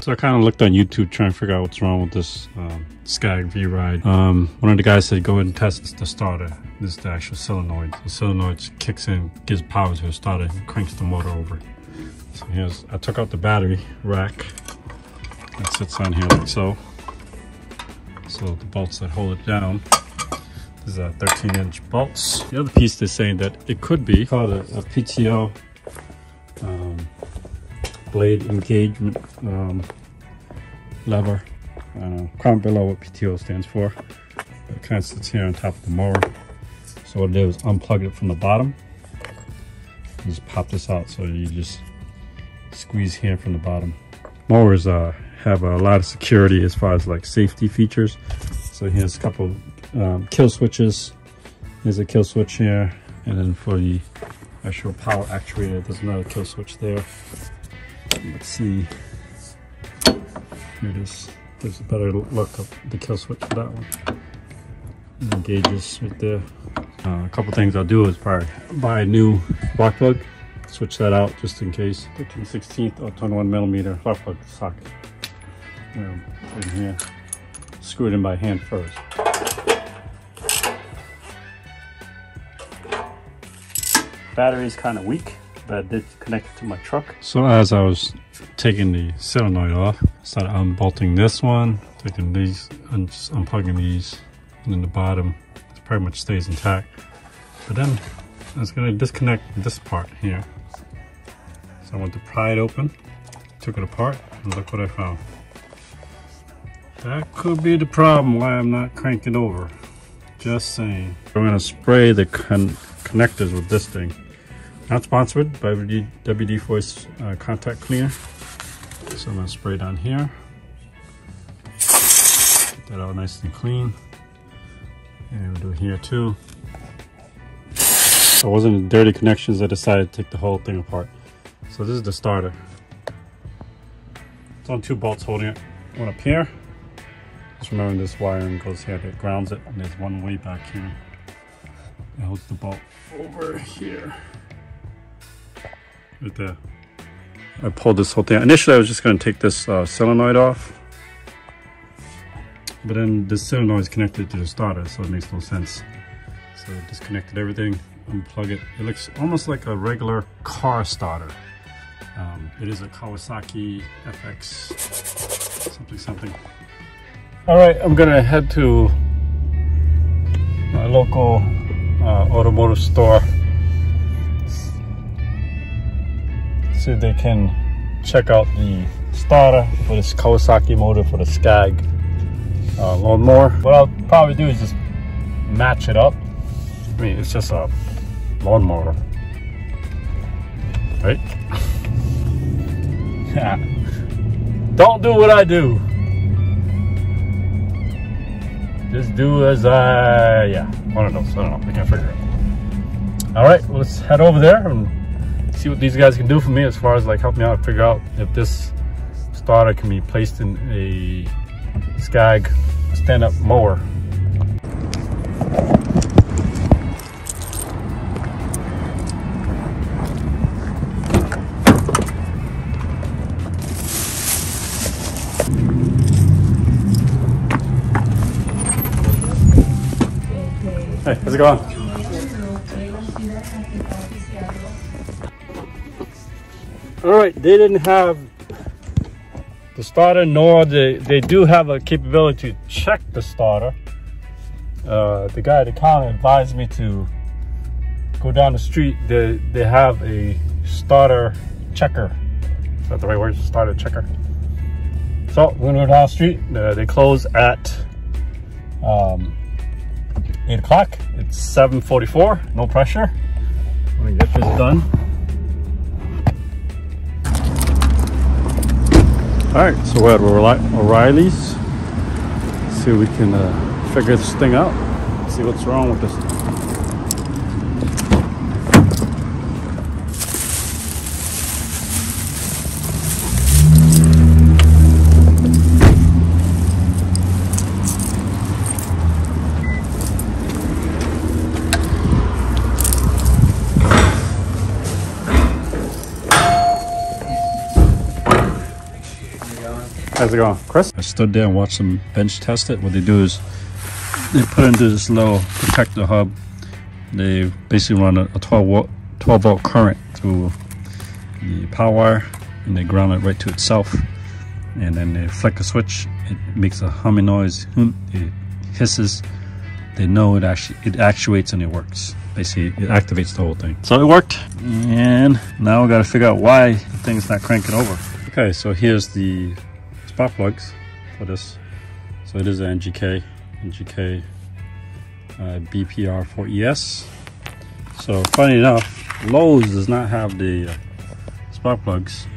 So I kind of looked on YouTube trying to figure out what's wrong with this Scag Vride. One of the guys said go ahead and test the starter. This is the actual solenoid. The solenoid kicks in, gives power to the starter, and cranks the motor over. So here's, I took out the battery rack that sits on here like so. So the bolts that hold it down. These are 13-inch bolts. The other piece they're saying that it could be called a PTO blade engagement lever. I don't know, comment below what PTO stands for. It kind of sits here on top of the mower. So what I did was unplug it from the bottom. Just pop this out, so you just squeeze here from the bottom. Mowers have a lot of security as far as like safety features. So here's a couple kill switches. There's a kill switch here, and then for the actual power actuator, there's another kill switch there. Let's see. Here it is. There's a better look of the kill switch for that one. And the gauges right there. A couple things I'll do is probably buy a new spark plug. Switch that out just in case. 13/16 or 21mm spark plug socket. In here. Screw it in by hand first. Battery is kind of weak, but I did connect it to my truck. So as I was taking the solenoid off, I started unbolting this one, taking these, and just unplugging these, and then the bottom pretty much stays intact. But then I was going to disconnect this part here. So I went to pry it open, took it apart, and look what I found. That could be the problem why I'm not cranking over. Just saying. I'm going to spray the connectors with this thing. Not sponsored by WD Voice contact cleaner. So I'm going to spray down here. Get that all nice and clean. And we'll do it here too. So it wasn't dirty connections, I decided to take the whole thing apart. So this is the starter. It's on 2 bolts holding it. One up here. Just remember this wiring goes here that grounds it, and there's one way back here. It holds the bolt over here. Right there. I pulled this whole thing. Initially I was just going to take this solenoid off. But then the solenoid is connected to the starter, so it makes no sense. So I disconnected everything, unplug it. It looks almost like a regular car starter. It is a Kawasaki FX something. All right, I'm gonna head to my local automotive store. See if they can check out the starter for this Kawasaki motor for the Scag lawnmower. What I'll probably do is just match it up. I mean, it's just a lawnmower, right? Don't do what I do. Just do as one of those. I don't know. I can't figure it out. All right, well, let's head over there and see what these guys can do for me as far as like help me out figure out if this starter can be placed in a Scag stand-up mower. Hey, how's it going? All right, they didn't have the starter, nor they do have a capability to check the starter. The guy at the counter advised me to go down the street. They have a starter checker. Is that the right word? Starter checker. So we're gonna go down the street. They close at 8 o'clock. It's 7:44. No pressure. I'm gonna get this done. All right, so we're at O'Reilly's. See if we can figure this thing out. See what's wrong with this. How's it going, Chris? I stood there and watched them bench test it. What they do is they put into this little protector hub. They basically run a 12 volt current through the power wire, and they ground it right to itself. And then they flick a switch. It makes a humming noise. It hisses. They know it actuates and it works. Basically, it activates the whole thing. So it worked, and now we got to figure out why the thing's not cranking over. Okay, so here's the spark plugs for this. So it is an NGK BPR4ES. So funny enough, Lowe's does not have the spark plugs.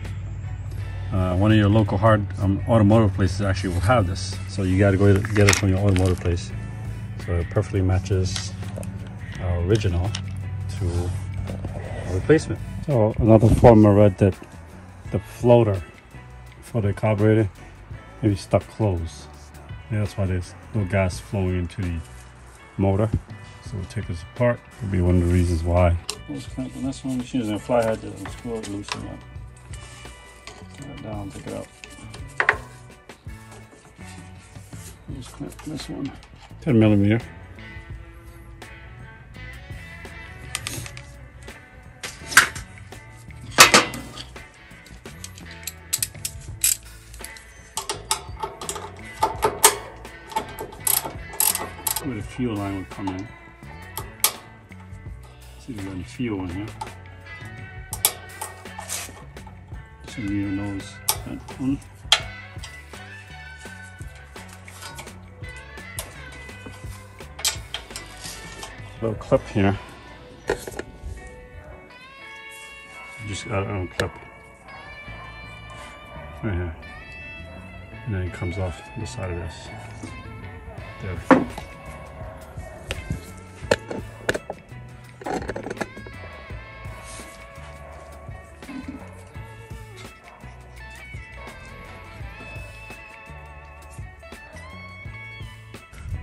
One of your local automotive places actually will have this. So you got to go get it from your automotive place. So it perfectly matches our original to a replacement. So another problem I read that the floater for the carburetor maybe stuck closed. Yeah, that's why there's no gas flowing into the motor. So we'll take this apart. That'll be one of the reasons why. Let's clamp on this one. Just using a fly head to screw it, loosen it up. Put it down, take it out. Just clamp on this one. 10 millimeter. Where the fuel line would come in. See if there's any fuel in here. So you knows that one. Little clip here. Just got to unclip right here, and then it comes off the side of this. There.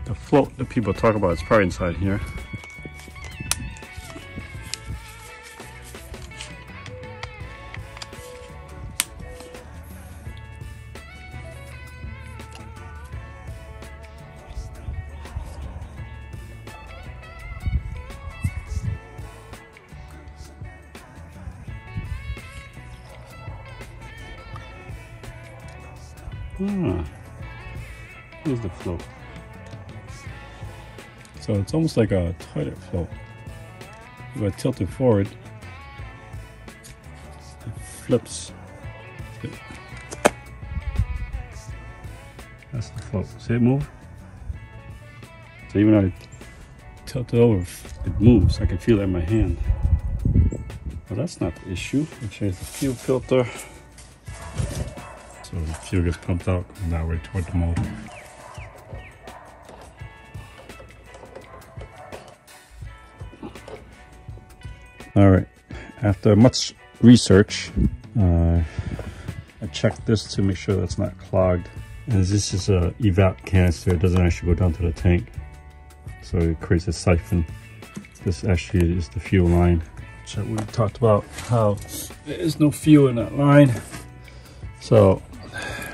The float that people talk about is probably inside here. Here's the float. So it's almost like a toilet float. If I tilt it forward, it flips. That's the float. See it move? So even when I tilt it over, it moves. I can feel it in my hand. But that's not the issue. I'll change the fuel filter. So the fuel gets pumped out and that way toward the motor. All right, after much research, I checked this to make sure that's not clogged. And this is a evap canister. It doesn't actually go down to the tank. So it creates a siphon. This actually is the fuel line. So we talked about how there is no fuel in that line. So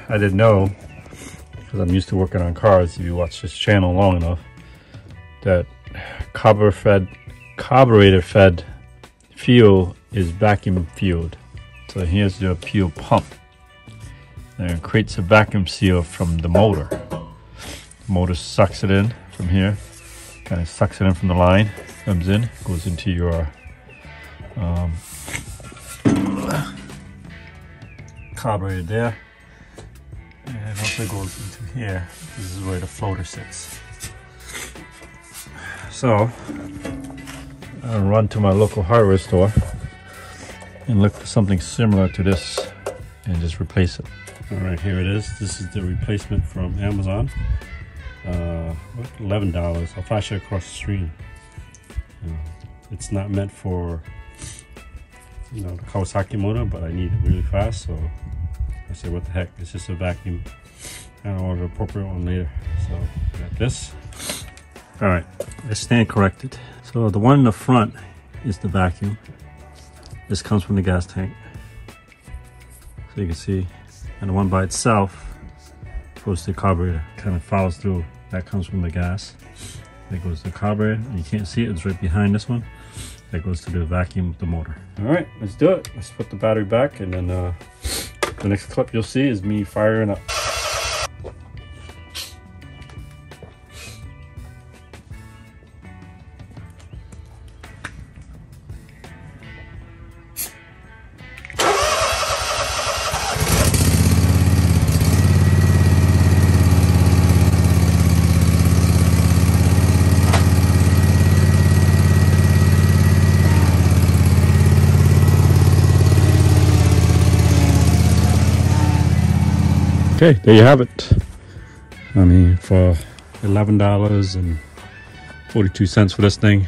I didn't know, because I'm used to working on cars, if you watch this channel long enough, that carburetor fed fuel is vacuum fueled. So here's the fuel pump, and it creates a vacuum seal from the motor. The motor sucks it in from here, kind of sucks it in from the line, comes in, goes into your carburetor there, and it also goes into here. This is where the floater sits. So I'll run to my local hardware store and look for something similar to this and just replace it. All right, here it is. This is the replacement from Amazon. $11. I'll flash it across the screen. It's not meant for, you know, the Kawasaki motor, but I need it really fast, so I said, what the heck, it's just a vacuum. I'll order an appropriate one later. So got this. All right, let's stand corrected. So the one in the front is the vacuum. This comes from the gas tank, so you can see. And the one by itself goes to the carburetor. Kind of follows through. That comes from the gas. That goes to the carburetor. You can't see it, it's right behind this one. That goes to the vacuum of the motor. All right, let's do it. Let's put the battery back, and then the next clip you'll see is me firing up. Okay, there you have it. I mean, for $11.42 for this thing,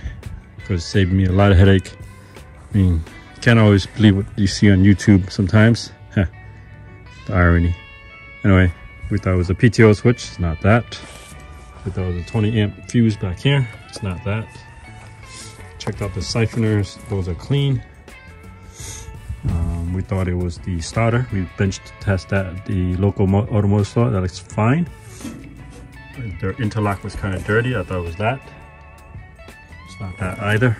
because it saved me a lot of headache. I mean, you can't always believe what you see on YouTube sometimes. The irony. Anyway, we thought it was a PTO switch. It's not that. We thought it was a 20 amp fuse back here. It's not that. Checked out the siphoners. Those are clean. We thought it was the starter. We benched to test that at the local automotive store. That looks fine. Their interlock was kind of dirty. I thought it was that. It's not that either.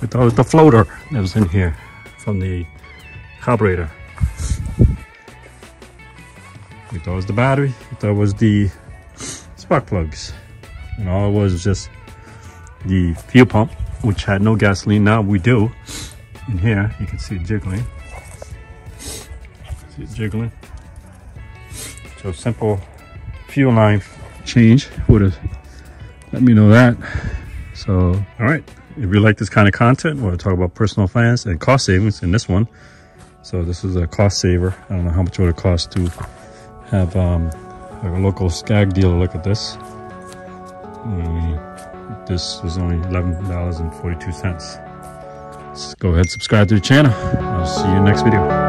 We thought it was the floater that was in here from the carburetor. We thought it was the battery. We thought it was the spark plugs. And all it was just the fuel pump, which had no gasoline. Now we do. In here, you can see it jiggling. See it jiggling. So simple fuel line change would have let me know that. So, all right. If you like this kind of content, we'll talk about personal finance and cost savings in this one. So this is a cost saver. I don't know how much it would cost to have like a local Scag dealer look at this. This was only $11.42. Go ahead, subscribe to the channel. I'll see you in the next video.